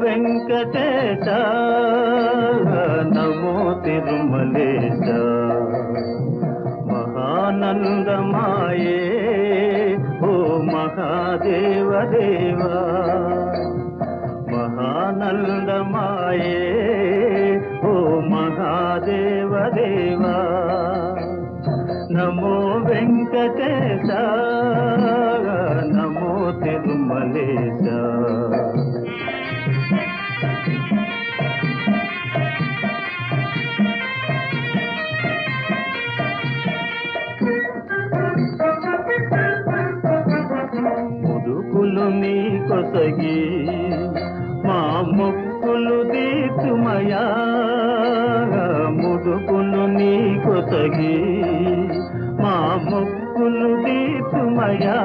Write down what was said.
వెంకటేశ నమో తిరుమలేశ మహానందమాయే ఓ మహాదేవ దేవా మహానందమాయే ఓ మహాదేవ దేవా నమో వెంకటేశ నమో తిరుమలేశ ముదుకులు నీ కొసగి మా మొక్కులు దీతుమయా ముదుకులు నీ కొసగి మా మొక్కులు దీతుమయా